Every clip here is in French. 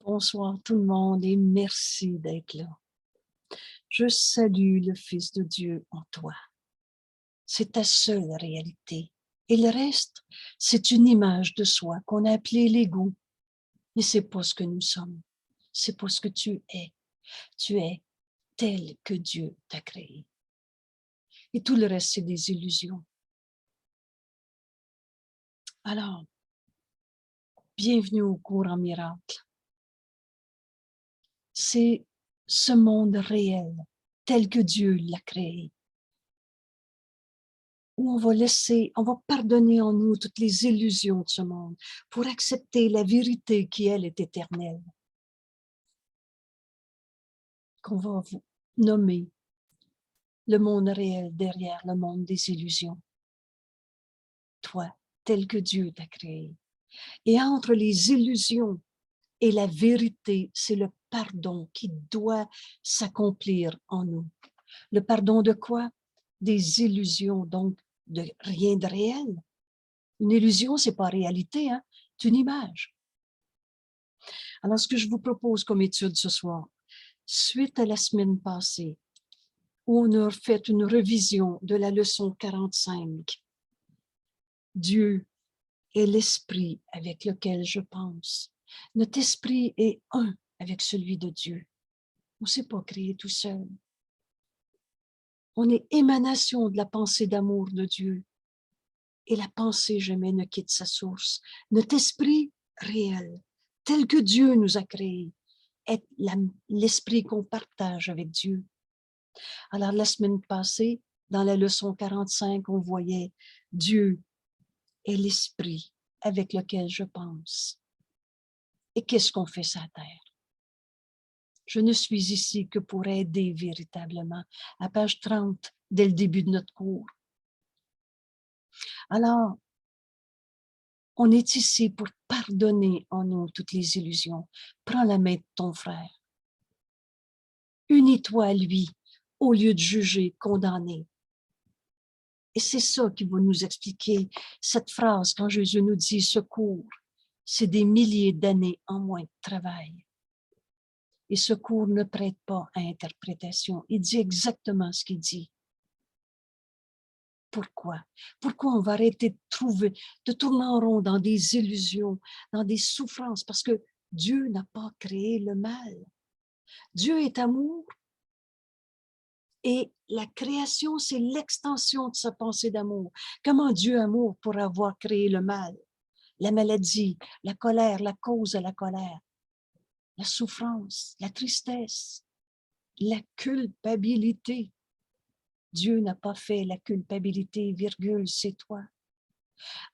Bonsoir tout le monde et merci d'être là. Je salue le Fils de Dieu en toi. C'est ta seule réalité. Et le reste, c'est une image de soi qu'on a appelée l'ego. Mais c'est pas ce que nous sommes. C'est pas ce que tu es. Tu es tel que Dieu t'a créé. Et tout le reste, c'est des illusions. Alors, bienvenue au cours en miracle. C'est ce monde réel, tel que Dieu l'a créé, où on va pardonner en nous toutes les illusions de ce monde pour accepter la vérité qui, elle, est éternelle, qu'on va vous nommer le monde réel derrière le monde des illusions. Toi, tel que Dieu t'a créé. Et entre les illusions et la vérité, c'est le pardon qui doit s'accomplir en nous. Le pardon de quoi? Des illusions, donc de rien de réel. Une illusion, c'est pas réalité, hein? C'est une image. Alors, ce que je vous propose comme étude ce soir, suite à la semaine passée, où on a fait une révision de la leçon 45, Dieu est l'esprit avec lequel je pense. Notre esprit est un avec celui de Dieu. On ne s'est pas créé tout seul. On est émanation de la pensée d'amour de Dieu. Et la pensée jamais ne quitte sa source. Notre esprit réel, tel que Dieu nous a créés, est l'esprit qu'on partage avec Dieu. Alors, la semaine passée, dans la leçon 45, on voyait Dieu est l'esprit avec lequel je pense. Et qu'est-ce qu'on fait sur la terre? Je ne suis ici que pour aider véritablement. À page 30, dès le début de notre cours. Alors, on est ici pour pardonner en nous toutes les illusions. Prends la main de ton frère. Unis-toi à lui au lieu de juger, condamner. Et c'est ça qui va nous expliquer cette phrase quand Jésus nous dit « secours ». C'est des milliers d'années en moins de travail. Et secours ne prête pas à interprétation. Il dit exactement ce qu'il dit. Pourquoi? Pourquoi on va arrêter de tourner en rond dans des illusions, dans des souffrances? Parce que Dieu n'a pas créé le mal. Dieu est amour et la création, c'est l'extension de sa pensée d'amour. Comment Dieu amour pourrait avoir créé le mal? La maladie, la colère, la cause de la colère, la souffrance, la tristesse, la culpabilité. Dieu n'a pas fait la culpabilité, virgule, c'est toi.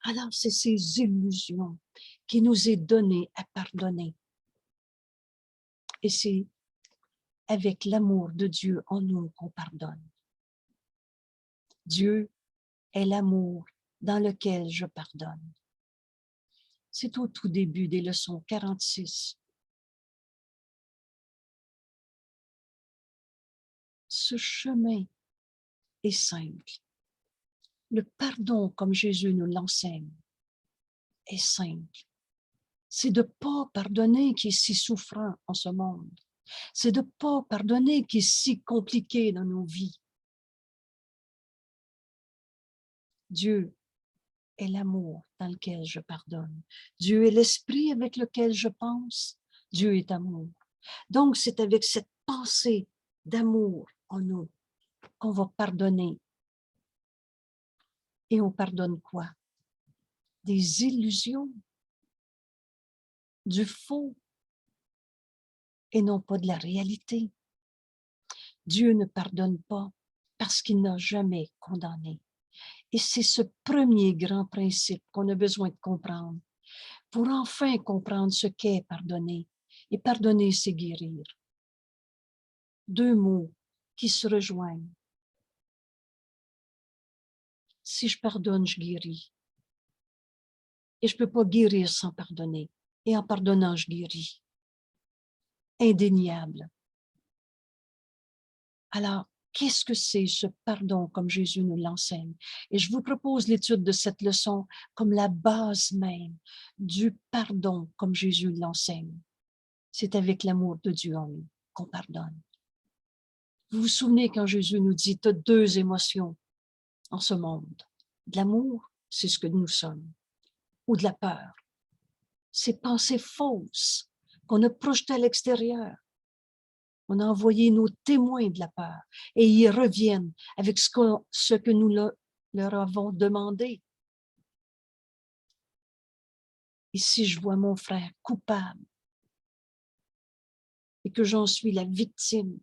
Alors, c'est ces illusions qui nous est donné à pardonner. Et c'est avec l'amour de Dieu en nous qu'on pardonne. Dieu est l'amour dans lequel je pardonne. C'est au tout début des leçons 46. Ce chemin est simple. Le pardon, comme Jésus nous l'enseigne, est simple. C'est de ne pas pardonner qui est si souffrant en ce monde. C'est de ne pas pardonner qui est si compliqué dans nos vies. Dieu est l'amour dans lequel je pardonne. Dieu est l'esprit avec lequel je pense. Dieu est amour. Donc, c'est avec cette pensée d'amour en nous qu'on va pardonner. Et on pardonne quoi? Des illusions, du faux, et non pas de la réalité. Dieu ne pardonne pas parce qu'il n'a jamais condamné. Et c'est ce premier grand principe qu'on a besoin de comprendre pour enfin comprendre ce qu'est pardonner. Et pardonner, c'est guérir. Deux mots qui se rejoignent. Si je pardonne, je guéris. Et je ne peux pas guérir sans pardonner. Et en pardonnant, je guéris. Indéniable. Alors, qu'est-ce que c'est ce pardon comme Jésus nous l'enseigne? Et je vous propose l'étude de cette leçon comme la base même du pardon comme Jésus l'enseigne. C'est avec l'amour de Dieu en nous qu'on pardonne. Vous vous souvenez quand Jésus nous dit, tu as deux émotions en ce monde. De l'amour, c'est ce que nous sommes, ou de la peur. Ces pensées fausses qu'on a projetées à l'extérieur. On a envoyé nos témoins de la peur et ils reviennent avec ce que nous leur avons demandé. Et si je vois mon frère coupable et que j'en suis la victime,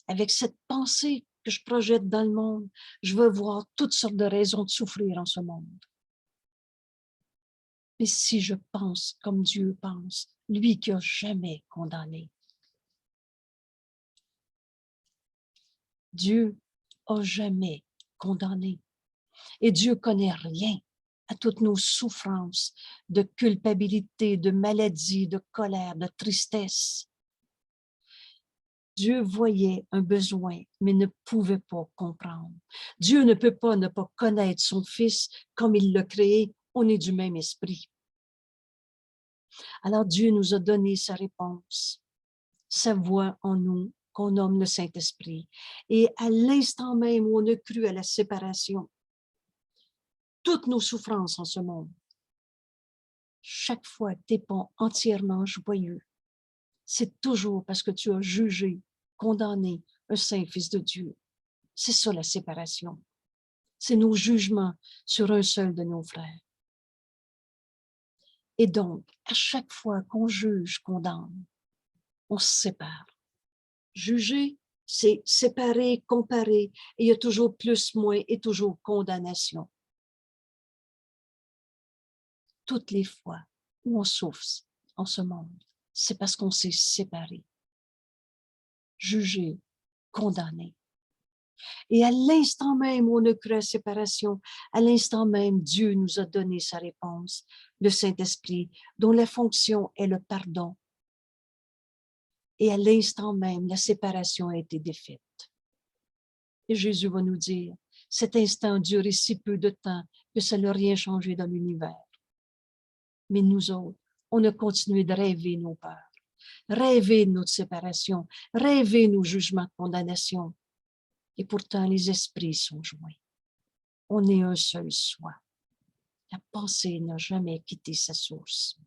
avec cette pensée que je projette dans le monde, je veux voir toutes sortes de raisons de souffrir en ce monde. Mais si je pense comme Dieu pense, lui qui n'a jamais condamné, Dieu n'a jamais condamné. Et Dieu connaît rien à toutes nos souffrances de culpabilité, de maladie, de colère, de tristesse. Dieu voyait un besoin, mais ne pouvait pas comprendre. Dieu ne peut pas ne pas connaître son Fils comme il l'a créé. On est du même esprit. Alors Dieu nous a donné sa réponse, sa voix en nous, qu'on nomme le Saint-Esprit. Et à l'instant même où on a cru à la séparation, toutes nos souffrances en ce monde, chaque fois que tu n'es pas entièrement joyeux, c'est toujours parce que tu as jugé, condamné un saint Fils de Dieu. C'est ça la séparation. C'est nos jugements sur un seul de nos frères. Et donc, à chaque fois qu'on juge, condamne, on se sépare. Juger, c'est séparer, comparer, et il y a toujours plus, moins et toujours condamnation. Toutes les fois où on souffre en ce monde, c'est parce qu'on s'est séparé. Juger, condamner. Et à l'instant même où on a cru à la séparation, à l'instant même, Dieu nous a donné sa réponse, le Saint-Esprit, dont la fonction est le pardon. Et à l'instant même, la séparation a été défaite. Et Jésus va nous dire, cet instant a duré si peu de temps que ça n'a rien changé dans l'univers. Mais nous autres, on a continué de rêver nos peurs, rêver de notre séparation, rêver nos jugements de condamnation. Et pourtant, les esprits sont joints. On est un seul soi. La pensée n'a jamais quitté sa source.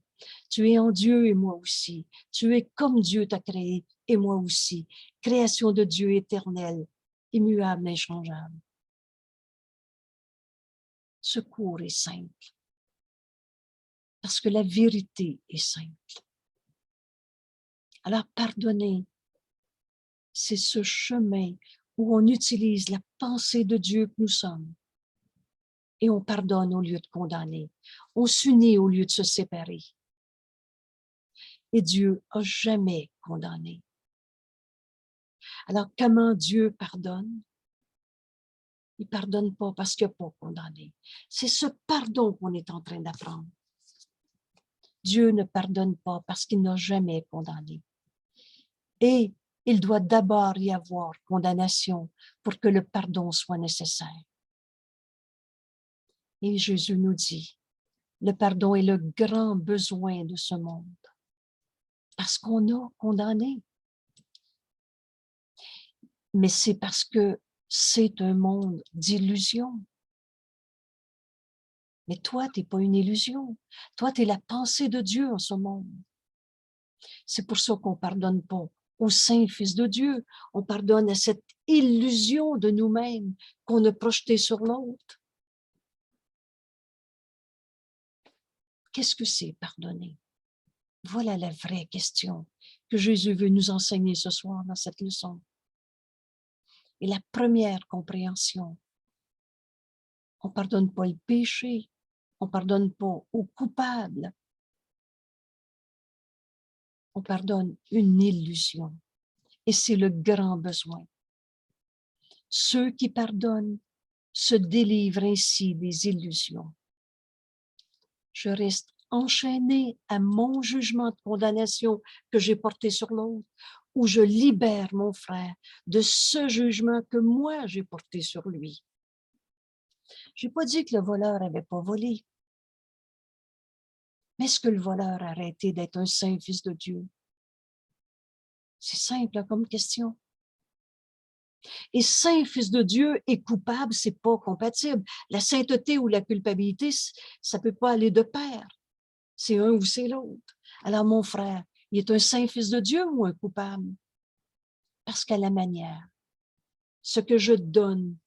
Tu es en Dieu et moi aussi. Tu es comme Dieu t'a créé et moi aussi. Création de Dieu éternelle, immuable, inchangeable. Ce cours est simple parce que la vérité est simple. Alors pardonner, c'est ce chemin où on utilise la pensée de Dieu que nous sommes et on pardonne au lieu de condamner. On s'unit au lieu de se séparer. Et Dieu n'a jamais condamné. Alors, comment Dieu pardonne? Il ne pardonne pas parce qu'il n'a pas condamné. C'est ce pardon qu'on est en train d'apprendre. Dieu ne pardonne pas parce qu'il n'a jamais condamné. Et il doit d'abord y avoir condamnation pour que le pardon soit nécessaire. Et Jésus nous dit, le pardon est le grand besoin de ce monde. Parce qu'on a condamné. Mais c'est parce que c'est un monde d'illusions. Mais toi, tu n'es pas une illusion. Toi, tu es la pensée de Dieu en ce monde. C'est pour ça qu'on ne pardonne pas au Saint Fils de Dieu. On pardonne à cette illusion de nous-mêmes qu'on a projetée sur l'autre. Qu'est-ce que c'est pardonner? Voilà la vraie question que Jésus veut nous enseigner ce soir dans cette leçon. Et la première compréhension, on ne pardonne pas le péché, on ne pardonne pas aux coupables, on pardonne une illusion. Et c'est le grand besoin. Ceux qui pardonnent se délivrent ainsi des illusions. Je reste enchaîné à mon jugement de condamnation que j'ai porté sur l'autre, ou je libère mon frère de ce jugement que moi j'ai porté sur lui. Je n'ai pas dit que le voleur n'avait pas volé. Mais est-ce que le voleur a arrêté d'être un saint fils de Dieu? C'est simple comme question. Et saint fils de Dieu et coupable, c'est pas compatible. La sainteté ou la culpabilité, ça peut pas aller de pair. C'est un ou c'est l'autre. Alors, mon frère, il est un saint fils de Dieu ou un coupable? Parce qu'à la manière, ce que je donne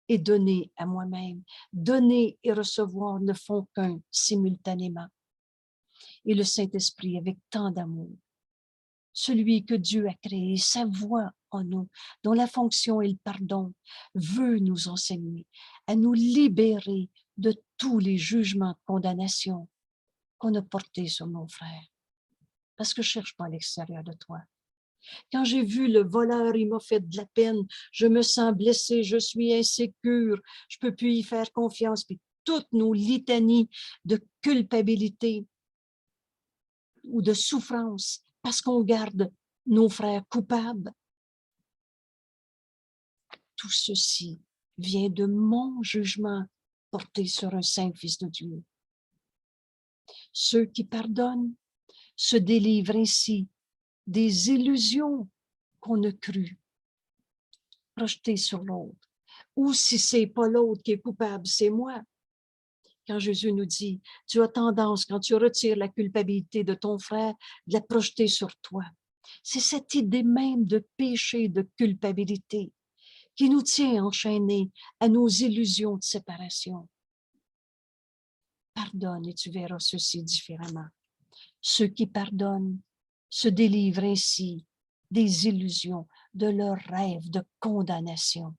est donné à moi-même. Donner et recevoir ne font qu'un simultanément. Et le Saint-Esprit, avec tant d'amour, celui que Dieu a créé, sa voix en nous, dont la fonction est le pardon, veut nous enseigner à nous libérer de tous les jugements de condamnation qu'on a portés sur nos frères. Parce que je ne cherche pas à l'extérieur de toi. Quand j'ai vu le voleur, il m'a fait de la peine, je me sens blessée, je suis insécure, je ne peux plus y faire confiance. Puis toutes nos litanies de culpabilité ou de souffrance parce qu'on garde nos frères coupables. Tout ceci vient de mon jugement porté sur un saint fils de Dieu. Ceux qui pardonnent se délivrent ainsi des illusions qu'on a crues projetées sur l'autre. Ou si c'est pas l'autre qui est coupable, c'est moi. Quand Jésus nous dit, tu as tendance, quand tu retires la culpabilité de ton frère, de la projeter sur toi. C'est cette idée même de péché, de culpabilité, qui nous tient enchaînés à nos illusions de séparation. Pardonne et tu verras ceci différemment. Ceux qui pardonnent se délivrent ainsi des illusions, de leurs rêves de condamnation.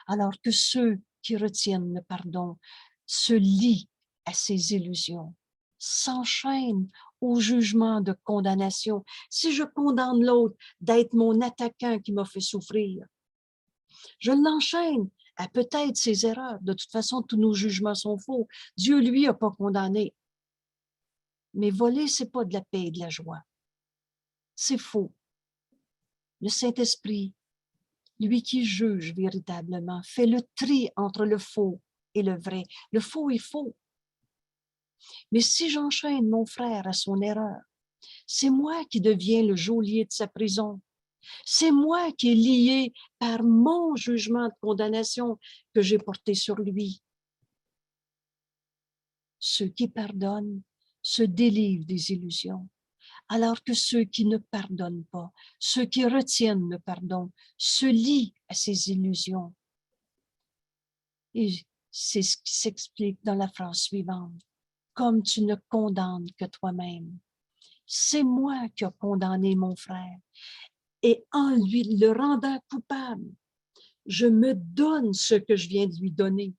Alors que ceux qui retiennent le pardon se lient à ces illusions, s'enchaînent au jugement de condamnation. Si je condamne l'autre d'être mon attaquant qui m'a fait souffrir, je l'enchaîne à peut-être ses erreurs. De toute façon, tous nos jugements sont faux. Dieu, lui, n'a pas condamné. Mais voler, c'est pas de la paix et de la joie. C'est faux. Le Saint-Esprit, lui qui juge véritablement, fait le tri entre le faux et le vrai. Le faux est faux. Mais si j'enchaîne mon frère à son erreur, c'est moi qui deviens le geôlier de sa prison. C'est moi qui est lié par mon jugement de condamnation que j'ai porté sur lui. Ceux qui pardonnent se délivrent des illusions, alors que ceux qui ne pardonnent pas, ceux qui retiennent le pardon, se lient à ces illusions. Et c'est ce qui s'explique dans la phrase suivante. Comme tu ne condamnes que toi-même. C'est moi qui ai condamné mon frère. Et en lui le rendant coupable, je me donne ce que je viens de lui donner.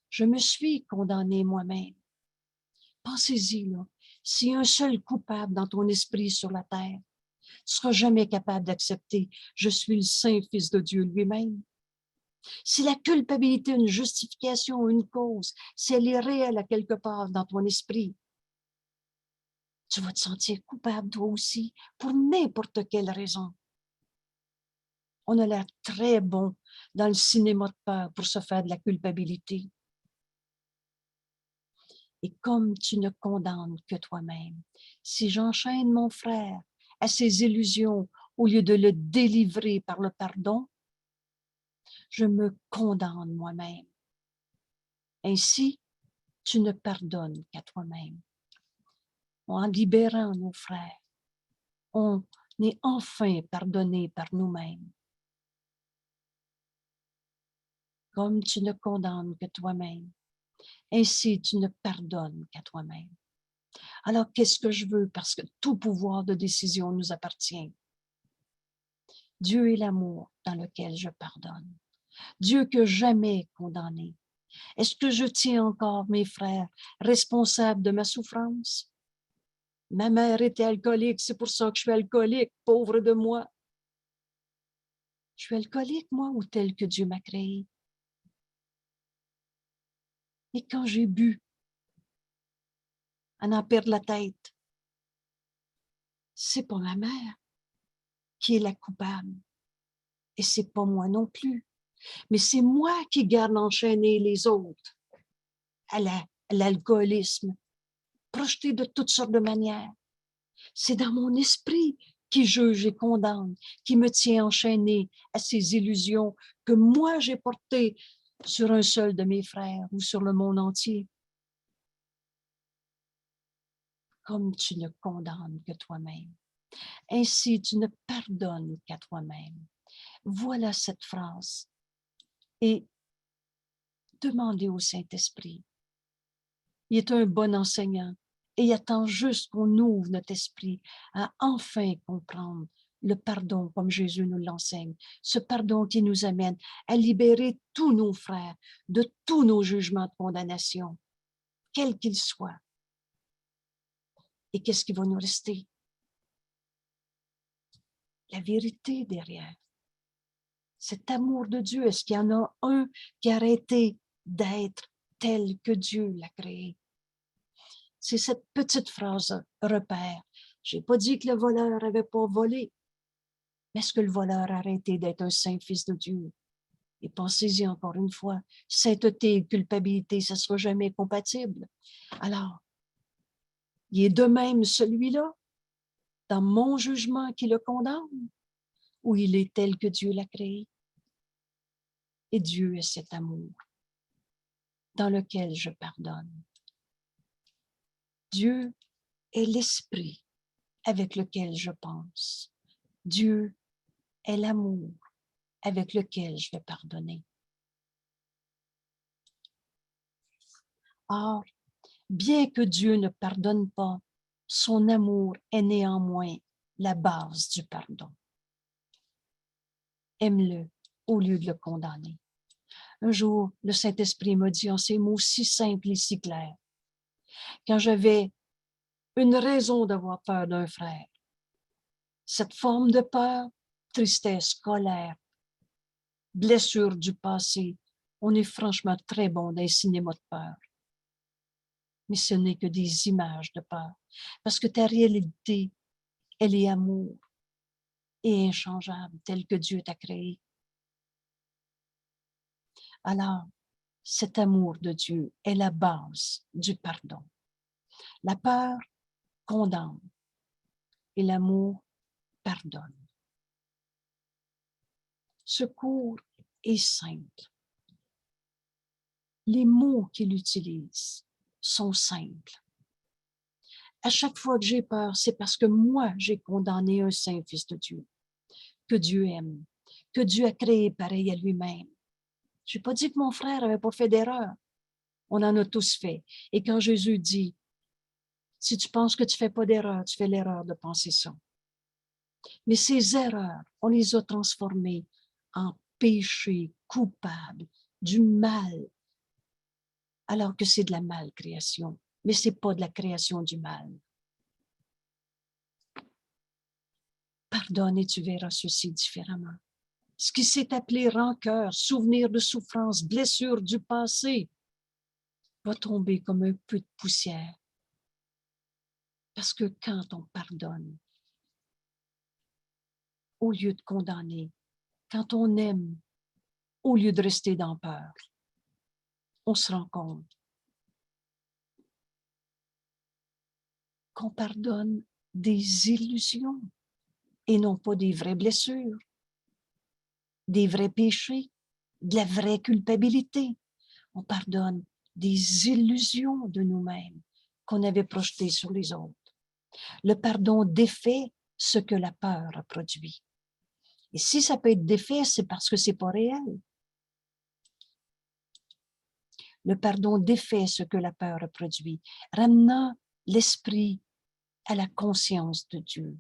Je me suis condamné moi-même. Pensez-y, là. S'il y a un seul coupable dans ton esprit sur la terre, tu ne seras jamais capable d'accepter « je suis le saint fils de Dieu lui-même ». Si la culpabilité a une justification, une cause, si elle est réelle à quelque part dans ton esprit, tu vas te sentir coupable toi aussi, pour n'importe quelle raison. On a l'air très bon dans le cinéma de peur pour se faire de la culpabilité. Et comme tu ne condamnes que toi-même, si j'enchaîne mon frère à ses illusions au lieu de le délivrer par le pardon, je me condamne moi-même. Ainsi, tu ne pardonnes qu'à toi-même. En libérant nos frères, on est enfin pardonné par nous-mêmes. Comme tu ne condamnes que toi-même, ainsi tu ne pardonnes qu'à toi-même. Alors, qu'est-ce que je veux? Parce que tout pouvoir de décision nous appartient. Dieu est l'amour dans lequel je pardonne. Dieu que jamais condamné. Est-ce que je tiens encore mes frères responsables de ma souffrance? Ma mère était alcoolique, c'est pour ça que je suis alcoolique, pauvre de moi. Je suis alcoolique, moi, ou tel que Dieu m'a créé? Et quand j'ai bu, à en perdre la tête, c'est pas ma mère qui est la coupable. Et c'est pas moi non plus. Mais c'est moi qui garde enchaîner les autres à l'alcoolisme, projeté de toutes sortes de manières. C'est dans mon esprit qui juge et condamne, qui me tient enchaîné à ces illusions que moi j'ai portées sur un seul de mes frères ou sur le monde entier. Comme tu ne condamnes que toi-même, ainsi tu ne pardonnes qu'à toi-même. Voilà cette phrase. Et demandez au Saint-Esprit. Il est un bon enseignant et il attend juste qu'on ouvre notre esprit à enfin comprendre le pardon comme Jésus nous l'enseigne. Ce pardon qui nous amène à libérer tous nos frères de tous nos jugements de condamnation, quels qu'ils soient. Et qu'est-ce qui va nous rester? La vérité derrière. Cet amour de Dieu, est-ce qu'il y en a un qui a arrêté d'être tel que Dieu l'a créé? C'est cette petite phrase repère. Je n'ai pas dit que le voleur n'avait pas volé, mais est-ce que le voleur a arrêté d'être un saint fils de Dieu? Et pensez-y encore une fois, sainteté et culpabilité, ça ne sera jamais compatible. Alors, il est de même celui-là, dans mon jugement qui le condamne, ou il est tel que Dieu l'a créé? Et Dieu est cet amour dans lequel je pardonne. Dieu est l'esprit avec lequel je pense. Dieu est l'amour avec lequel je vais pardonner. Or, bien que Dieu ne pardonne pas, son amour est néanmoins la base du pardon. Aime-le au lieu de le condamner. Un jour, le Saint-Esprit m'a dit en ces mots si simples et si clairs, quand j'avais une raison d'avoir peur d'un frère, cette forme de peur, tristesse, colère, blessure du passé, on est franchement très bon dans les cinémas de peur. Mais ce n'est que des images de peur, parce que ta réalité, elle est amour et inchangeable, tel que Dieu t'a créé. Alors, cet amour de Dieu est la base du pardon. La peur condamne et l'amour pardonne. Ce cours est simple. Les mots qu'il utilise sont simples. À chaque fois que j'ai peur, c'est parce que moi, j'ai condamné un saint fils de Dieu, que Dieu aime, que Dieu a créé pareil à lui-même. Je n'ai pas dit que mon frère n'avait pas fait d'erreur. On en a tous fait. Et quand Jésus dit, si tu penses que tu ne fais pas d'erreur, tu fais l'erreur de penser ça. Mais ces erreurs, on les a transformées en péché coupable, du mal, alors que c'est de la malcréation. Mais ce n'est pas de la création du mal. Pardonne et tu verras ceci différemment. Ce qui s'est appelé rancœur, souvenir de souffrance, blessure du passé, va tomber comme un peu de poussière. Parce que quand on pardonne, au lieu de condamner, quand on aime, au lieu de rester dans peur, on se rend compte qu'on pardonne des illusions et non pas des vraies blessures, des vrais péchés, de la vraie culpabilité. On pardonne des illusions de nous-mêmes qu'on avait projetées sur les autres. Le pardon défait ce que la peur a produit. Et si ça peut être défait, c'est parce que c'est pas réel. Le pardon défait ce que la peur a produit, ramenant l'esprit à la conscience de Dieu.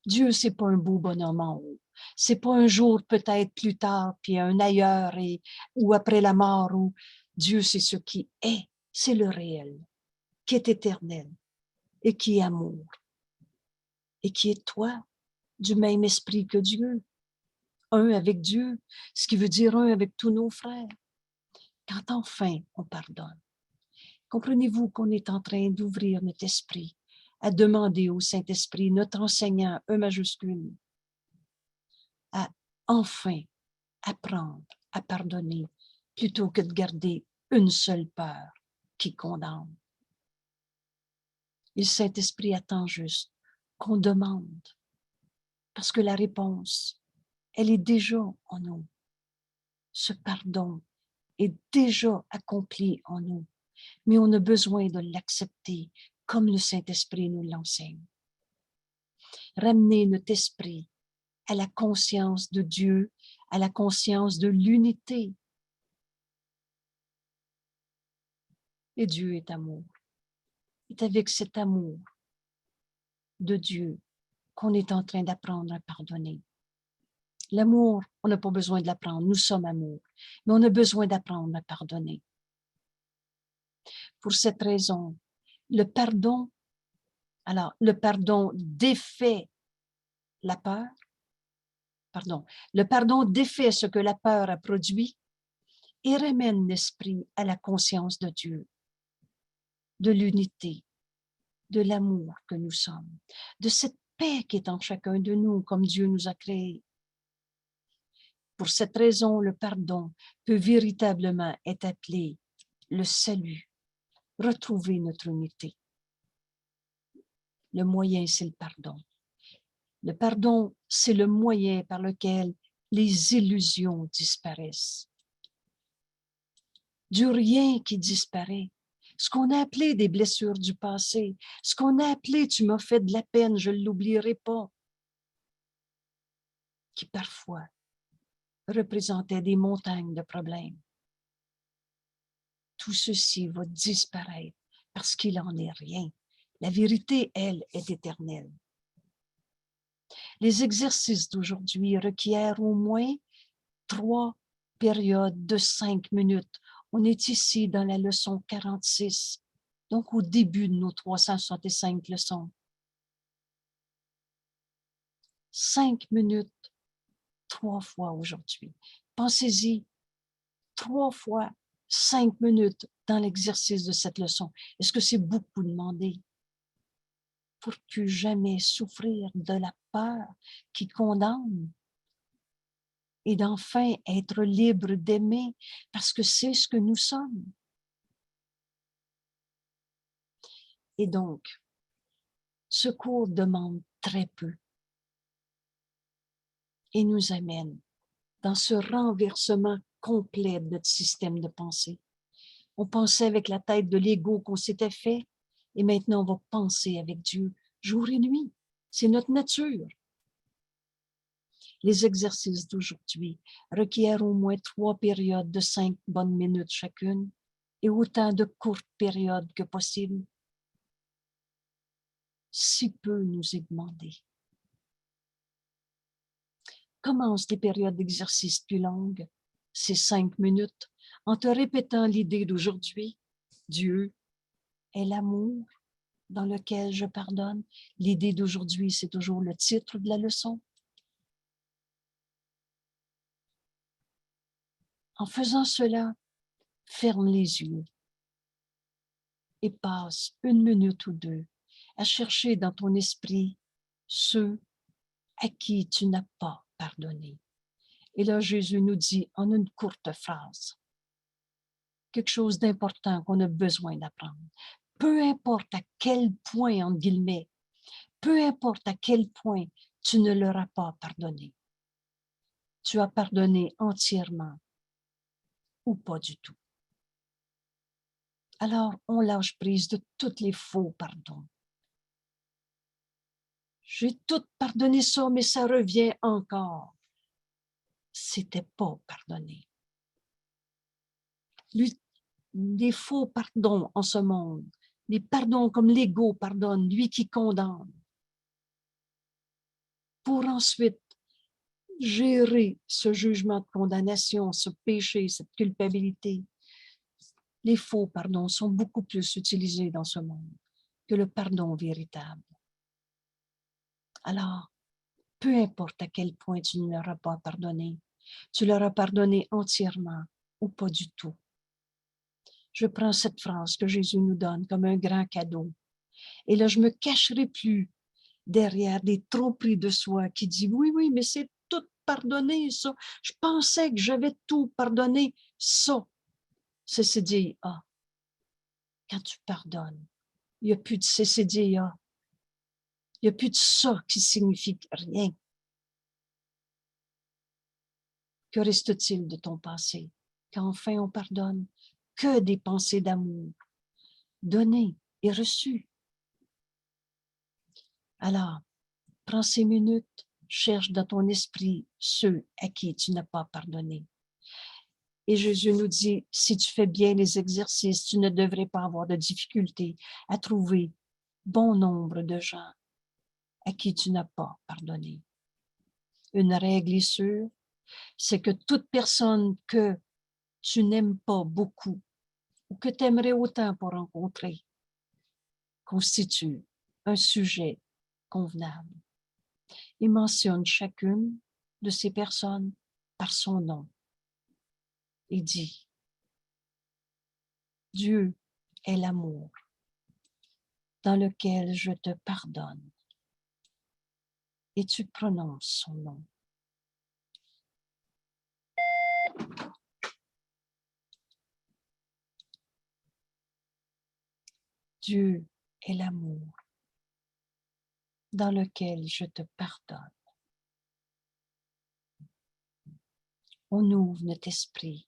Dieu, c'est pas un beau bonhomme en haut. C'est pas un jour peut-être plus tard, puis un ailleurs ou après la mort. Dieu, c'est ce qui est, c'est le réel, qui est éternel et qui est amour et qui est toi, du même esprit que Dieu, un avec Dieu, ce qui veut dire un avec tous nos frères. Quand enfin on pardonne, comprenez-vous qu'on est en train d'ouvrir notre esprit, à demander au Saint-Esprit, notre enseignant, E majuscule, à enfin apprendre à pardonner plutôt que de garder une seule peur qui condamne. Et le Saint-Esprit attend juste qu'on demande, parce que la réponse, elle est déjà en nous. Ce pardon est déjà accompli en nous, mais on a besoin de l'accepter comme le Saint-Esprit nous l'enseigne. Ramener notre esprit à la conscience de Dieu, à la conscience de l'unité. Et Dieu est amour. C'est avec cet amour de Dieu qu'on est en train d'apprendre à pardonner. L'amour, on n'a pas besoin de l'apprendre, nous sommes amour, mais on a besoin d'apprendre à pardonner. Pour cette raison, le pardon défait la peur, le pardon défait ce que la peur a produit et ramène l'esprit à la conscience de Dieu, de l'unité, de l'amour que nous sommes, de cette paix qui est en chacun de nous comme Dieu nous a créés. Pour cette raison, le pardon peut véritablement être appelé le salut, retrouver notre unité. Le moyen, c'est le pardon. Le pardon, c'est le moyen par lequel les illusions disparaissent. Du rien qui disparaît. Ce qu'on a appelé des blessures du passé, ce qu'on a appelé « tu m'as fait de la peine, je ne l'oublierai pas », qui parfois représentait des montagnes de problèmes. Tout ceci va disparaître parce qu'il n'en est rien. La vérité, elle, est éternelle. Les exercices d'aujourd'hui requièrent au moins 3 périodes de 5 minutes. On est ici dans la leçon 46, donc au début de nos 365 leçons. 5 minutes, 3 fois aujourd'hui. Pensez-y, 3 fois 5 minutes dans l'exercice de cette leçon. Est-ce que c'est beaucoup demandé? Pour plus jamais souffrir de la peur qui condamne et d'enfin être libre d'aimer parce que c'est ce que nous sommes. Et donc, ce cours demande très peu et nous amène dans ce renversement complet de notre système de pensée. On pensait avec la tête de l'ego qu'on s'était fait et maintenant on va penser avec Dieu jour et nuit. C'est notre nature. Les exercices d'aujourd'hui requièrent au moins 3 périodes de 5 bonnes minutes chacune et autant de courtes périodes que possible. Si peu nous est demandé. Commence des périodes d'exercice plus longues, ces 5 minutes, en te répétant l'idée d'aujourd'hui. Dieu est l'amour dans lequel je pardonne. L'idée d'aujourd'hui, c'est toujours le titre de la leçon. En faisant cela, ferme les yeux et passe 1 minute ou 2 à chercher dans ton esprit ceux à qui tu n'as pas pardonné. Et là, Jésus nous dit en une courte phrase, quelque chose d'important qu'on a besoin d'apprendre. Peu importe à quel point, entre guillemets, peu importe à quel point tu ne leur as pas pardonné. Tu as pardonné entièrement ou pas du tout. Alors, on lâche prise de tous les faux pardons. J'ai tout pardonné ça, mais ça revient encore. C'était pas pardonné. Les faux pardons en ce monde, les pardons comme l'ego pardonne, lui qui condamne, pour ensuite gérer ce jugement de condamnation, ce péché, cette culpabilité. Les faux pardons sont beaucoup plus utilisés dans ce monde que le pardon véritable. Alors, peu importe à quel point tu ne leur as pas pardonné, tu leur as pardonné entièrement ou pas du tout. Je prends cette phrase que Jésus nous donne comme un grand cadeau. Et là, je ne me cacherai plus derrière des tromperies de soi qui disent « Oui, oui, mais c'est tout pardonné, ça. Je pensais que j'avais tout pardonné, ça. » Ceci dit, quand tu pardonnes, Il n'y a plus de CCDA. Il n'y a plus de ça qui signifie rien. Que reste-t-il de ton passé? Quand enfin on pardonne, que des pensées d'amour, données et reçues. Alors, prends ces minutes, cherche dans ton esprit ceux à qui tu n'as pas pardonné. Et Jésus nous dit, si tu fais bien les exercices, tu ne devrais pas avoir de difficulté à trouver bon nombre de gens à qui tu n'as pas pardonné. Une règle est sûre, c'est que toute personne que tu n'aimes pas beaucoup ou que tu aimerais autant pour rencontrer constitue un sujet convenable. Il mentionne chacune de ces personnes par son nom et dit, Dieu est l'amour dans lequel je te pardonne. Et tu prononces son nom. Dieu est l'amour dans lequel je te pardonne. On ouvre notre esprit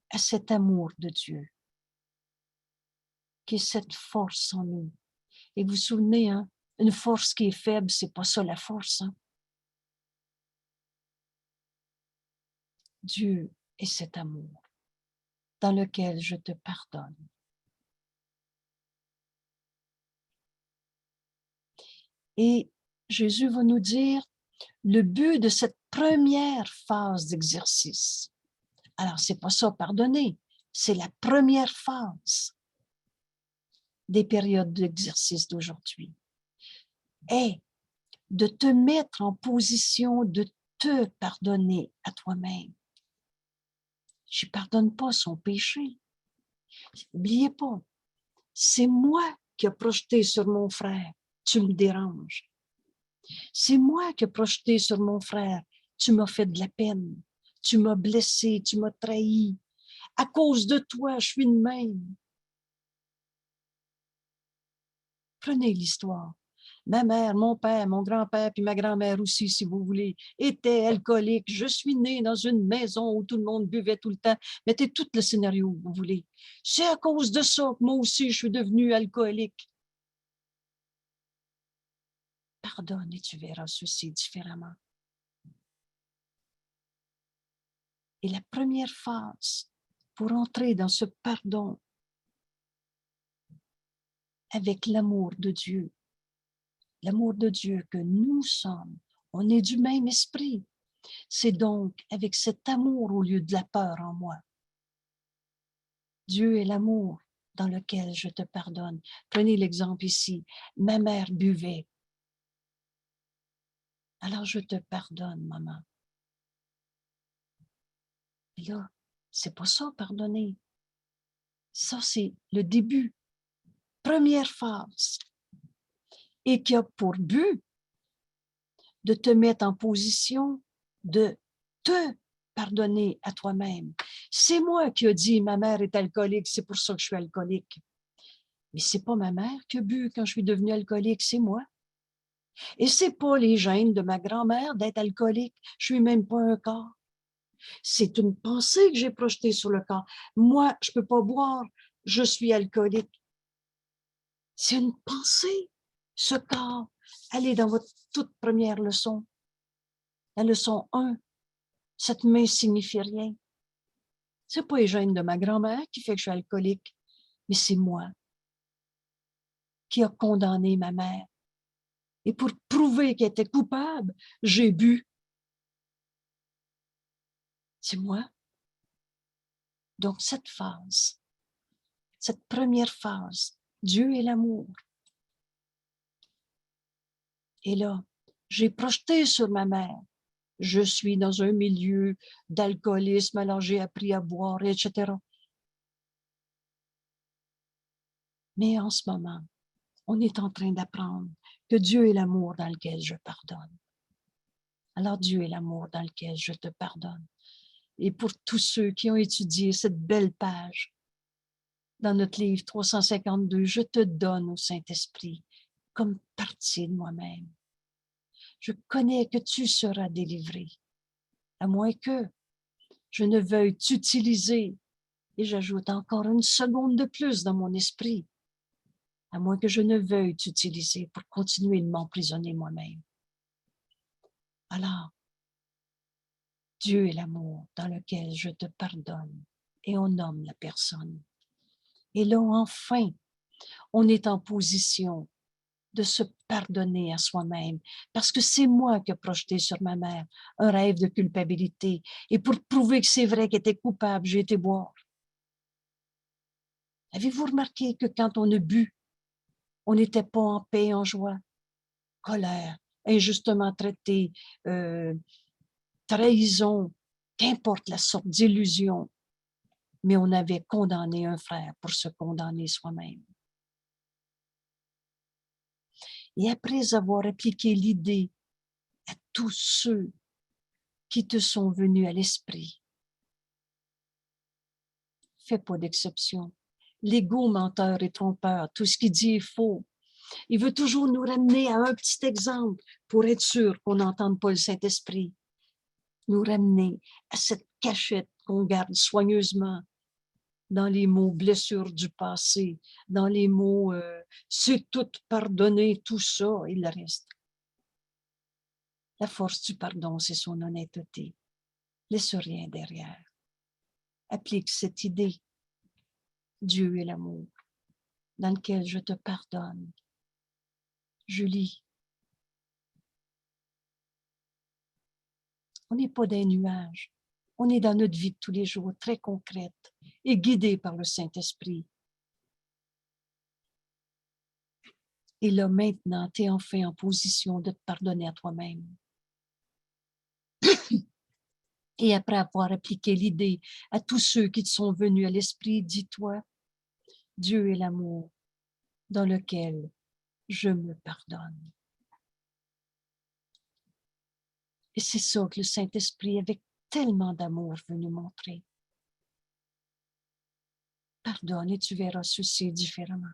à cet amour de Dieu, qui est cette force en nous. Et vous vous souvenez, hein, une force qui est faible, c'est pas ça la force. Hein? Dieu est cet amour dans lequel je te pardonne. Et Jésus va nous dire le but de cette première phase d'exercice. Alors, c'est pas ça, pardonner, c'est la première phase des périodes d'exercice d'aujourd'hui, est de te mettre en position de te pardonner à toi-même. Je ne pardonne pas son péché. N'oubliez pas, c'est moi qui ai projeté sur mon frère, tu me déranges. C'est moi qui ai projeté sur mon frère, tu m'as fait de la peine, tu m'as blessé, tu m'as trahi. À cause de toi, je suis de même. Prenez l'histoire. Ma mère, mon père, mon grand-père, puis ma grand-mère aussi, si vous voulez, étaient alcooliques. Je suis née dans une maison où tout le monde buvait tout le temps. Mettez tout le scénario que vous voulez. C'est à cause de ça que moi aussi, je suis devenue alcoolique. Pardonne et tu verras ceci différemment. Et la première phase pour entrer dans ce pardon avec l'amour de Dieu que nous sommes, on est du même esprit. C'est donc avec cet amour au lieu de la peur en moi. Dieu est l'amour dans lequel je te pardonne. Prenez l'exemple ici. Ma mère buvait. Alors je te pardonne, maman. Et là, c'est pas ça, pardonner. Ça, c'est le début. Première phase. Et qui a pour but de te mettre en position de te pardonner à toi-même. C'est moi qui ai dit, ma mère est alcoolique, c'est pour ça que je suis alcoolique. Mais c'est pas ma mère qui a bu quand je suis devenue alcoolique, c'est moi. Et c'est pas les gènes de ma grand-mère d'être alcoolique. Je suis même pas un corps. C'est une pensée que j'ai projetée sur le corps. Moi, je peux pas boire, je suis alcoolique. C'est une pensée, ce corps. Allez dans votre toute première leçon. La leçon 1, cette main signifie rien. C'est pas les gènes de ma grand-mère qui fait que je suis alcoolique, mais c'est moi qui a condamné ma mère. Et pour prouver qu'elle était coupable, j'ai bu. C'est moi. Donc, cette phase, cette première phase, Dieu est l'amour. Et là, j'ai projeté sur ma mère. Je suis dans un milieu d'alcoolisme, alors j'ai appris à boire, etc. Mais en ce moment, on est en train d'apprendre que Dieu est l'amour dans lequel je pardonne. Alors Dieu est l'amour dans lequel je te pardonne. Et pour tous ceux qui ont étudié cette belle page, dans notre livre 352, je te donne au Saint-Esprit comme partie de moi-même. Je connais que tu seras délivré, à moins que je ne veuille t'utiliser, et j'ajoute encore une seconde de plus dans mon esprit, à moins que je ne veuille t'utiliser pour continuer de m'emprisonner moi-même. Alors, Dieu est l'amour dans lequel je te pardonne et on nomme la personne. Et là, enfin, on est en position de se pardonner à soi-même, parce que c'est moi qui ai projeté sur ma mère un rêve de culpabilité. Et pour prouver que c'est vrai qu'elle était coupable, j'ai été boire. Avez-vous remarqué que quand on a bu, on n'était pas en paix, en joie? Colère, injustement traité, trahison, qu'importe la sorte d'illusion, mais on avait condamné un frère pour se condamner soi-même. Et après avoir appliqué l'idée à tous ceux qui te sont venus à l'esprit, fais pas d'exception. L'ego menteur et trompeur, tout ce qu'il dit est faux. Il veut toujours nous ramener à un petit exemple pour être sûr qu'on n'entende pas le Saint-Esprit. Nous ramener à cette cachette qu'on garde soigneusement dans les mots blessures du passé, dans les mots c'est tout pardonné, tout ça, il le reste. La force du pardon, c'est son honnêteté. Laisse rien derrière. Applique cette idée. Dieu est l'amour, dans lequel je te pardonne. Julie, on n'est pas des nuages. On est dans notre vie de tous les jours, très concrète et guidée par le Saint-Esprit. Et là, maintenant, tu es enfin en position de te pardonner à toi-même. Et après avoir appliqué l'idée à tous ceux qui te sont venus à l'esprit, dis-toi, Dieu est l'amour dans lequel je me pardonne. Et c'est ça que le Saint-Esprit, avec tellement d'amour, veut nous montrer. Pardonne et tu verras ceci différemment.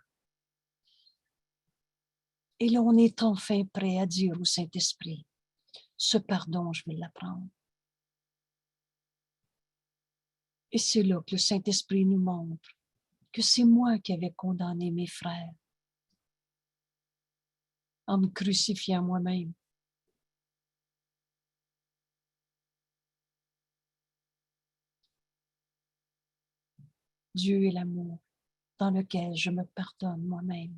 Et là, on est enfin prêt à dire au Saint-Esprit, ce pardon, je vais l'apprendre. Et c'est là que le Saint-Esprit nous montre que c'est moi qui avais condamné mes frères en me crucifiant moi-même. Dieu est l'amour dans lequel je me pardonne moi-même.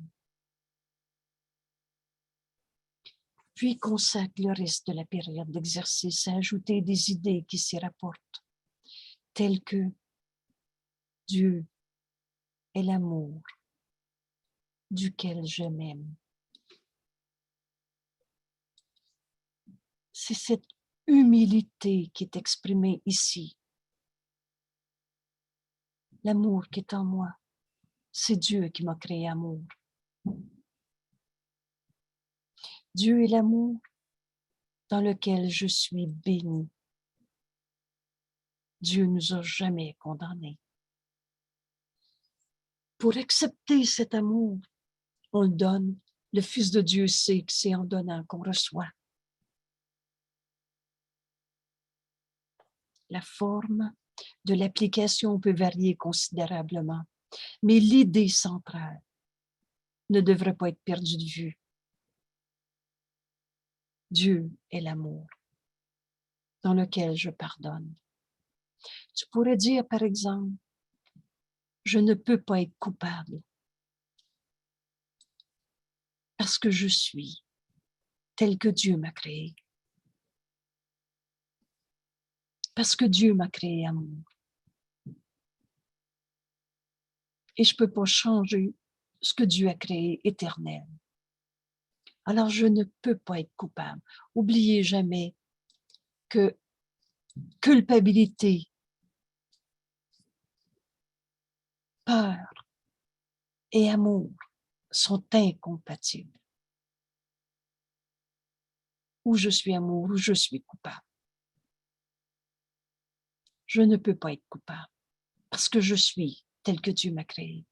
Puis consacre le reste de la période d'exercice à ajouter des idées qui s'y rapportent, telles que Dieu est l'amour duquel je m'aime. C'est cette humilité qui est exprimée ici. L'amour qui est en moi, c'est Dieu qui m'a créé amour. Dieu est l'amour dans lequel je suis béni. Dieu ne nous a jamais condamnés. Pour accepter cet amour, on le donne. Le Fils de Dieu sait que c'est en donnant qu'on reçoit. La forme de l'application peut varier considérablement, mais l'idée centrale ne devrait pas être perdue de vue. Dieu est l'amour dans lequel je pardonne. Tu pourrais dire, par exemple, je ne peux pas être coupable parce que je suis tel que Dieu m'a créé. Parce que Dieu m'a créé amour. Et je ne peux pas changer ce que Dieu a créé éternel. Alors je ne peux pas être coupable. Oubliez jamais que culpabilité, peur et amour sont incompatibles. Ou je suis amour, ou je suis coupable. Je ne peux pas être coupable parce que je suis tel que Dieu m'a créé.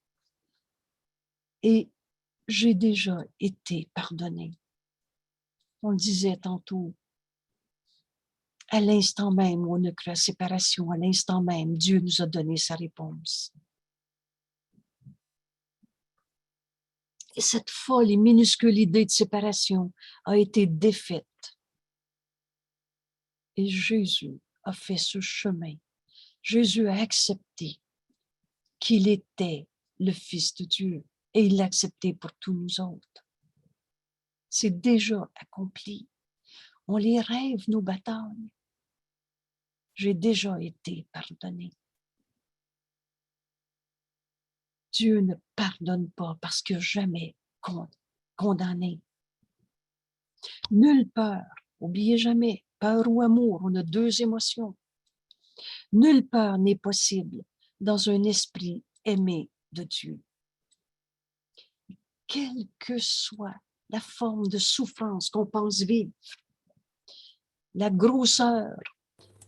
Et j'ai déjà été pardonné. On le disait tantôt, à l'instant même où on a cru à séparation, à l'instant même, Dieu nous a donné sa réponse. Et cette folle et minuscule idée de séparation a été défaite. Et Jésus a fait ce chemin. Jésus a accepté qu'il était le Fils de Dieu et il l'a accepté pour tous nous autres. C'est déjà accompli. On les rêve, nos batailles. J'ai déjà été pardonné. Dieu ne pardonne pas parce qu'il n'a jamais condamné. Nulle peur, oubliez jamais, peur ou amour, on a deux émotions. Nulle peur n'est possible dans un esprit aimé de Dieu. Quelle que soit la forme de souffrance qu'on pense vivre, la grosseur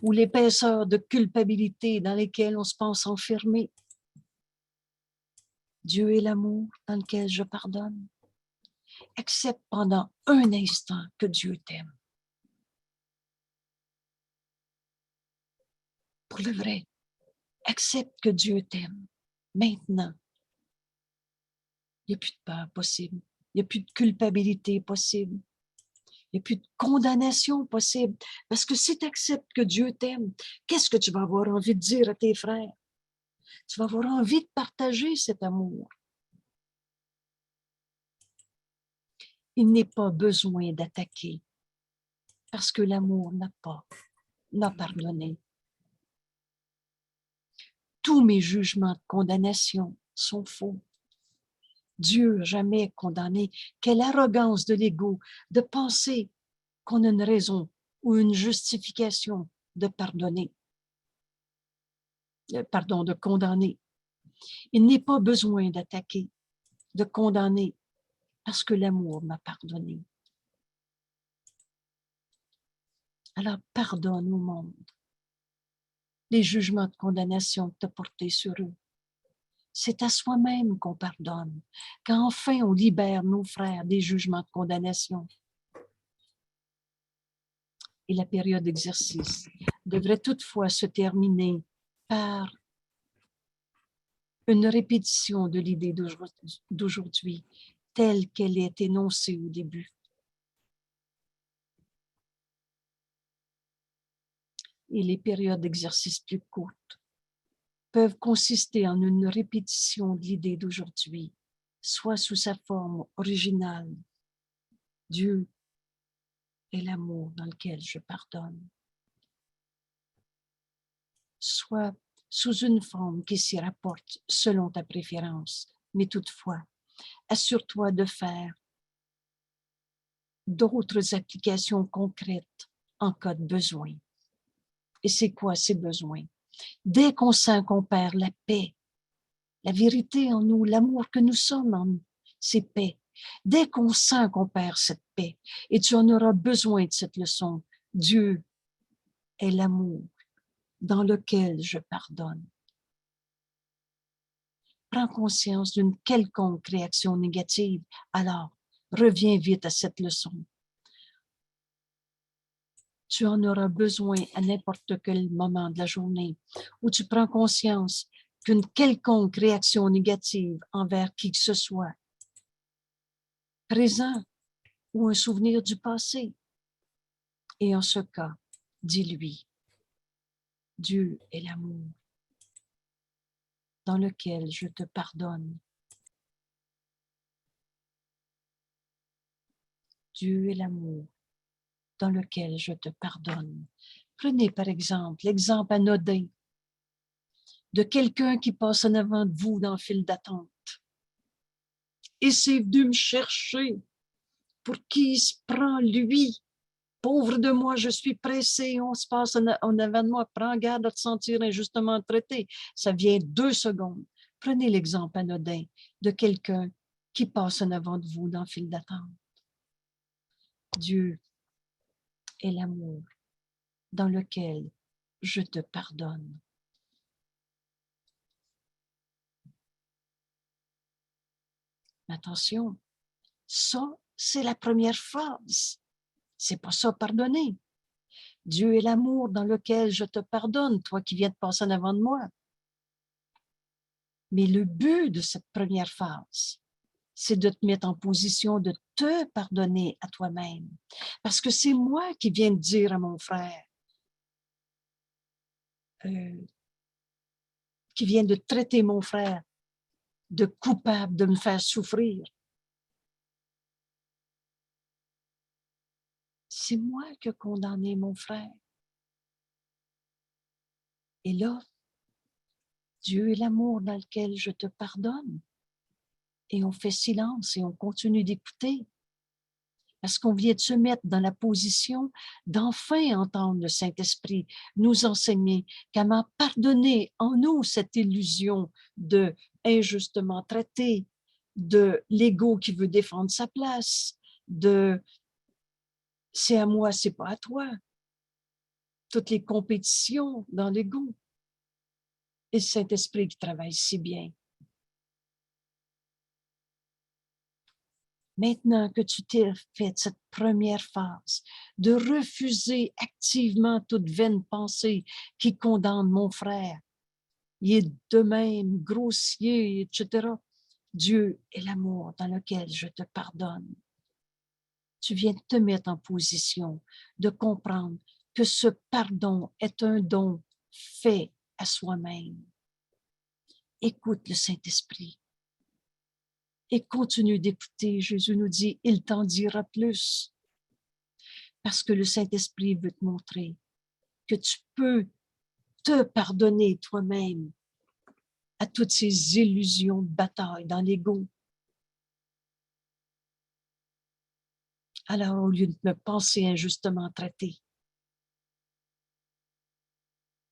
ou l'épaisseur de culpabilité dans lesquelles on se pense enfermé, Dieu est l'amour dans lequel je pardonne. Accepte pendant un instant que Dieu t'aime. Pour le vrai, accepte que Dieu t'aime. Maintenant, il n'y a plus de peur possible. Il n'y a plus de culpabilité possible. Il n'y a plus de condamnation possible. Parce que si tu acceptes que Dieu t'aime, qu'est-ce que tu vas avoir envie de dire à tes frères? Tu vas avoir envie de partager cet amour. Il n'est pas besoin d'attaquer parce que l'amour n'a pardonné. Tous mes jugements de condamnation sont faux. Dieu n'a jamais condamné. Quelle arrogance de l'ego de penser qu'on a une raison ou une justification de pardonner. Pardon, de condamner. Il n'est pas besoin d'attaquer, de condamner, parce que l'amour m'a pardonné. Alors pardonne au monde les jugements de condamnation que tu as portés sur eux. C'est à soi-même qu'on pardonne, quand enfin on libère nos frères des jugements de condamnation. Et la période d'exercice devrait toutefois se terminer par une répétition de l'idée d'aujourd'hui, telle qu'elle est énoncée au début. Et les périodes d'exercice plus courtes peuvent consister en une répétition de l'idée d'aujourd'hui, soit sous sa forme originale, Dieu est l'amour dans lequel je pardonne, soit sous une forme qui s'y rapporte selon ta préférence, mais toutefois, assure-toi de faire d'autres applications concrètes en cas de besoin. Et c'est quoi ces besoins? Dès qu'on sent qu'on perd la paix, la vérité en nous, l'amour que nous sommes en nous, c'est paix. Dès qu'on sent qu'on perd cette paix, et tu en auras besoin de cette leçon, Dieu est l'amour dans lequel je pardonne. Prends conscience d'une quelconque réaction négative, alors reviens vite à cette leçon. Tu en auras besoin à n'importe quel moment de la journée où tu prends conscience qu'une quelconque réaction négative envers qui que ce soit, présent ou un souvenir du passé. Et en ce cas, dis-lui, Dieu est l'amour dans lequel je te pardonne. Dieu est l'amour dans lequel je te pardonne. Prenez par exemple l'exemple anodin de quelqu'un qui passe en avant de vous dans le fil d'attente. Et c'est venu me chercher pour qui il se prend lui. Pauvre de moi, je suis pressé, on se passe en avant de moi. Prends garde à te sentir injustement traité. Ça vient 2 secondes. Prenez l'exemple anodin de quelqu'un qui passe en avant de vous dans le fil d'attente. Dieu est l'amour dans lequel je te pardonne. Mais attention, ça, c'est la première phrase. C'est pas ça, pardonner. Dieu est l'amour dans lequel je te pardonne, toi qui viens de passer en avant de moi. Mais le but de cette première phase, c'est de te mettre en position de te pardonner à toi-même. Parce que c'est moi qui viens de dire à mon frère, qui vient de traiter mon frère de coupable, de me faire souffrir. C'est moi qui ai condamné mon frère. Et là, Dieu est l'amour dans lequel je te pardonne. Et on fait silence et on continue d'écouter. Parce qu'on vient de se mettre dans la position d'enfin entendre le Saint-Esprit nous enseigner comment pardonner en nous cette illusion de injustement traité, de l'ego qui veut défendre sa place, de c'est à moi, c'est pas à toi. Toutes les compétitions dans l'ego. Et le Saint-Esprit qui travaille si bien. Maintenant que tu t'es fait cette première phase de refuser activement toute vaine pensée qui condamne mon frère, il est de même grossier, etc. Dieu est l'amour dans lequel je te pardonne. Tu viens de te mettre en position de comprendre que ce pardon est un don fait à soi-même. Écoute le Saint-Esprit. Et continue d'écouter. Jésus nous dit, il t'en dira plus. Parce que le Saint-Esprit veut te montrer que tu peux te pardonner toi-même à toutes ces illusions de bataille dans l'ego. Alors, au lieu de me penser injustement traité,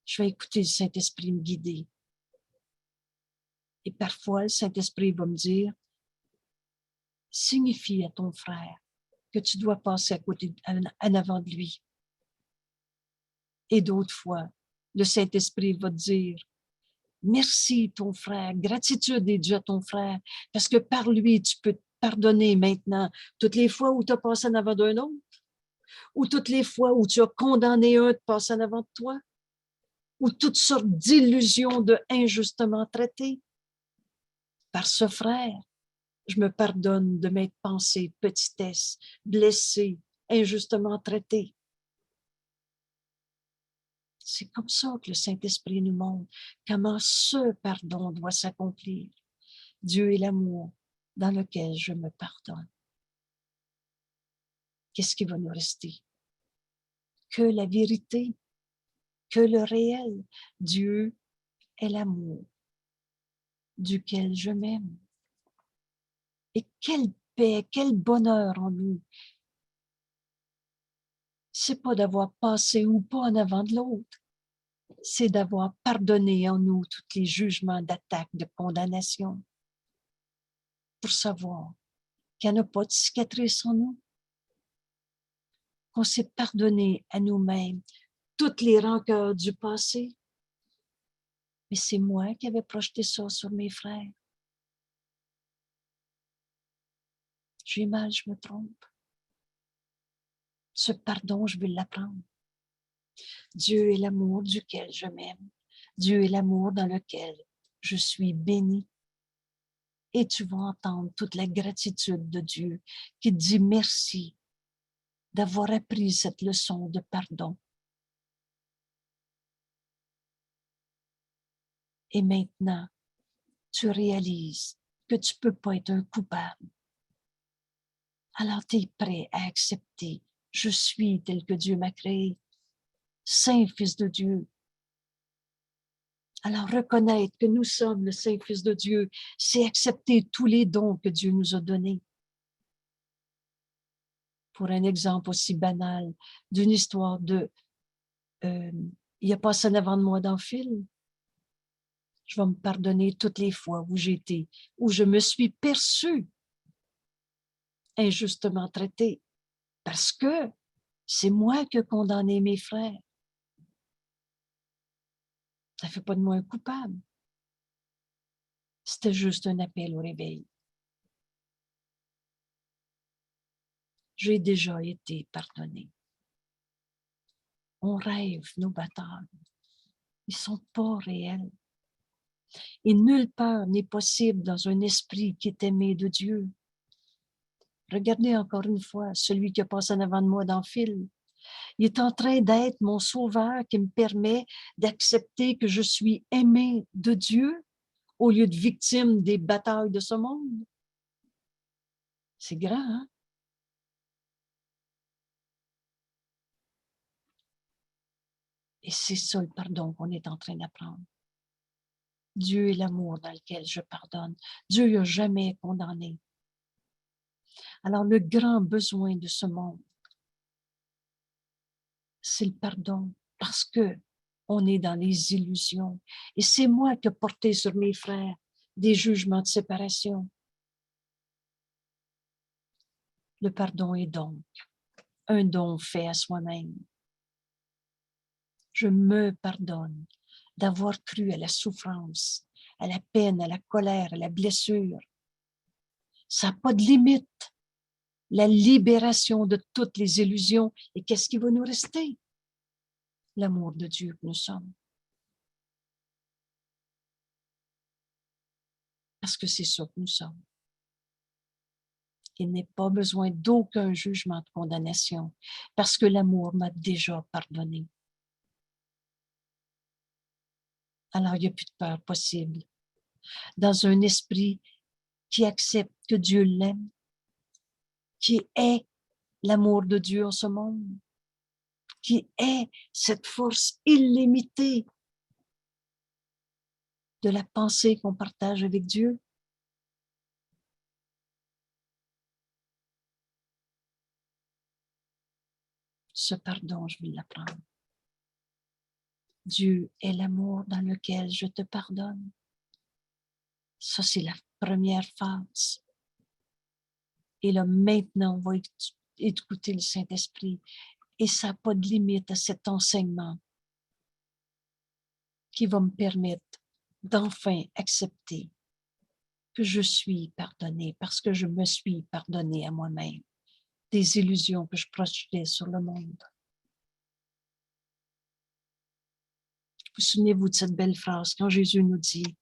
je vais écouter le Saint-Esprit me guider. Et parfois, le Saint-Esprit va me dire, signifie à ton frère que tu dois passer à côté, en avant de lui. Et d'autres fois, le Saint-Esprit va te dire, merci ton frère, gratitude est due à ton frère, parce que par lui, tu peux te pardonner maintenant toutes les fois où tu as passé en avant d'un autre, ou toutes les fois où tu as condamné un de passer en avant de toi, ou toutes sortes d'illusions de injustement traité. Par ce frère, je me pardonne de m'être pensé petitesse, blessé, injustement traité. C'est comme ça que le Saint-Esprit nous montre comment ce pardon doit s'accomplir. Dieu est l'amour dans lequel je me pardonne. Qu'est-ce qui va nous rester? Que la vérité, que le réel. Dieu est l'amour duquel je m'aime. Et quelle paix, quel bonheur en nous. C'est pas d'avoir passé ou pas en avant de l'autre. C'est d'avoir pardonné en nous tous les jugements d'attaque, de condamnation. Pour savoir qu'il n'y en a pas de cicatrice en nous. Qu'on s'est pardonné à nous-mêmes toutes les rancœurs du passé. Mais c'est moi qui avais projeté ça sur mes frères. J'ai mal, je me trompe. Ce pardon, je vais l'apprendre. Dieu est l'amour duquel je m'aime. Dieu est l'amour dans lequel je suis bénie. Et tu vas entendre toute la gratitude de Dieu qui te dit merci d'avoir appris cette leçon de pardon. Et maintenant, tu réalises que tu ne peux pas être un coupable. Alors tu es prêt à accepter. Je suis tel que Dieu m'a créé. Saint Fils de Dieu. Alors reconnaître que nous sommes le Saint Fils de Dieu, c'est accepter tous les dons que Dieu nous a donnés. Pour un exemple aussi banal d'une histoire de il a passé en avant de moi dans le film. Je vais me pardonner toutes les fois où j'ai été, où je me suis perçue injustement traitée, parce que c'est moi qui ai condamné mes frères. Ça ne fait pas de moi un coupable. C'était juste un appel au réveil. J'ai déjà été pardonné. On rêve nos batailles. Ils ne sont pas réels. Et nulle peur n'est possible dans un esprit qui est aimé de Dieu. Regardez encore une fois celui qui a passé en avant de moi dans le fil. Il est en train d'être mon sauveur qui me permet d'accepter que je suis aimé de Dieu au lieu de victime des batailles de ce monde. C'est grand, hein? Et c'est ça le pardon qu'on est en train d'apprendre. Dieu est l'amour dans lequel je pardonne. Dieu n'a jamais condamné. Alors, le grand besoin de ce monde, c'est le pardon, parce que on est dans les illusions. Et c'est moi qui ai porté sur mes frères des jugements de séparation. Le pardon est donc un don fait à soi-même. Je me pardonne d'avoir cru à la souffrance, à la peine, à la colère, à la blessure. Ça n'a pas de limite. La libération de toutes les illusions. Et qu'est-ce qui va nous rester? L'amour de Dieu que nous sommes. Parce que c'est ça que nous sommes. Il n'est pas besoin d'aucun jugement de condamnation, parce que l'amour m'a déjà pardonné. Alors, il n'y a plus de peur possible. Dans un esprit qui accepte que Dieu l'aime, qui est l'amour de Dieu en ce monde, qui est cette force illimitée de la pensée qu'on partage avec Dieu. Ce pardon, je vais l'apprendre. Dieu est l'amour dans lequel je te pardonne. Ça, c'est la première phase. Et là, maintenant, on va écouter le Saint-Esprit. Et ça n'a pas de limite à cet enseignement qui va me permettre d'enfin accepter que je suis pardonnée parce que je me suis pardonnée à moi-même des illusions que je projetais sur le monde. Vous souvenez-vous de cette belle phrase quand Jésus nous dit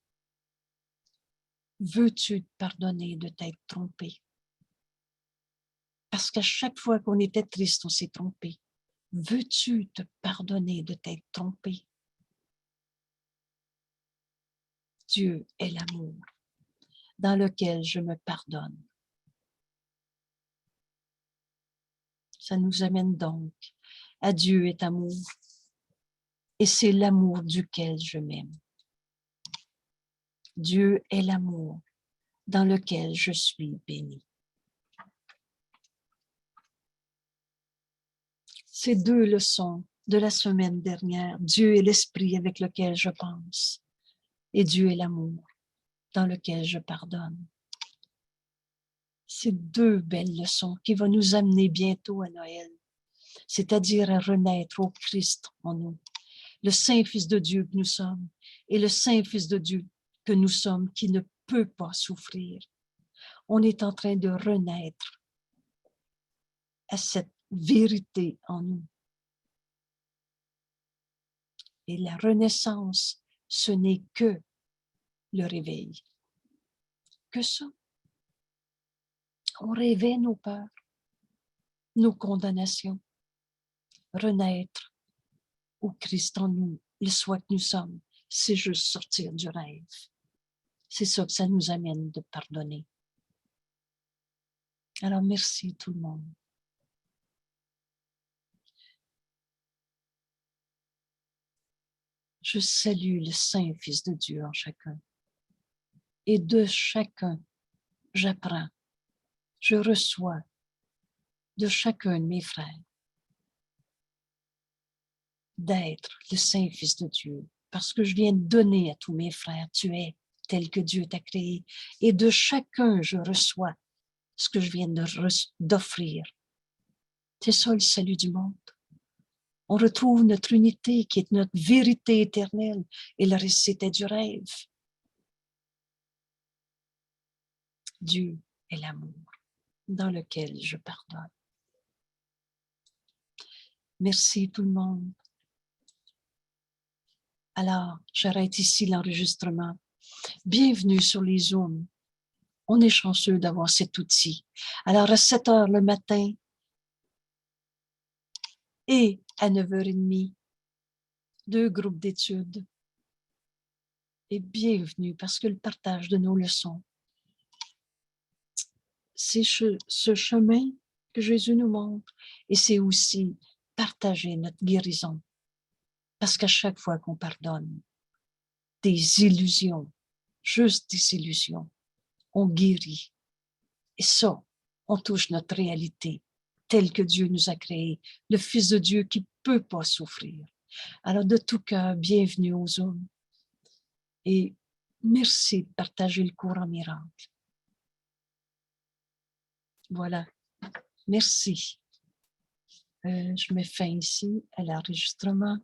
« Veux-tu te pardonner de t'être trompé? » Parce qu'à chaque fois qu'on était triste, on s'est trompé. Veux-tu te pardonner de t'être trompé? Dieu est l'amour dans lequel je me pardonne. Ça nous amène donc à Dieu est amour et c'est l'amour duquel je m'aime. Dieu est l'amour dans lequel je suis béni. Ces deux leçons de la semaine dernière, Dieu est l'esprit avec lequel je pense et Dieu est l'amour dans lequel je pardonne. Ces deux belles leçons qui vont nous amener bientôt à Noël, c'est-à-dire à renaître au Christ en nous, le Saint-Fils de Dieu que nous sommes et le Saint-Fils de Dieu que nous sommes qui ne peut pas souffrir. On est en train de renaître à cette vérité en nous. Et la renaissance, ce n'est que le réveil. Que ça. On réveille nos peurs, nos condamnations. Renaître au Christ en nous, le soi que nous sommes, c'est juste sortir du rêve. C'est ça que ça nous amène de pardonner. Alors, merci tout le monde. Je salue le Saint-Fils de Dieu en chacun. Et de chacun, j'apprends, je reçois de chacun de mes frères d'être le Saint-Fils de Dieu. Parce que je viens de donner à tous mes frères, tu es tel que Dieu t'a créé. Et de chacun, je reçois ce que je viens d'offrir. C'est ça le salut du monde. On retrouve notre unité qui est notre vérité éternelle et le reste c'était du rêve. Dieu est l'amour dans lequel je pardonne. Merci tout le monde. Alors, j'arrête ici l'enregistrement. Bienvenue sur les Zooms. On est chanceux d'avoir cet outil. Alors, à 7 heures le matin et à 9h30, 2 groupes d'études. Et bienvenue parce que le partage de nos leçons, c'est ce chemin que Jésus nous montre et c'est aussi partager notre guérison. Parce qu'à chaque fois qu'on pardonne des illusions, juste des illusions, on guérit. Et ça, on touche notre réalité telle que Dieu nous a créée, le Fils de Dieu qui ne peut pas souffrir. Alors de tout cœur, bienvenue aux hommes. Et merci de partager le cours en miracle. Voilà. Merci. Je mets fin ici à l'enregistrement.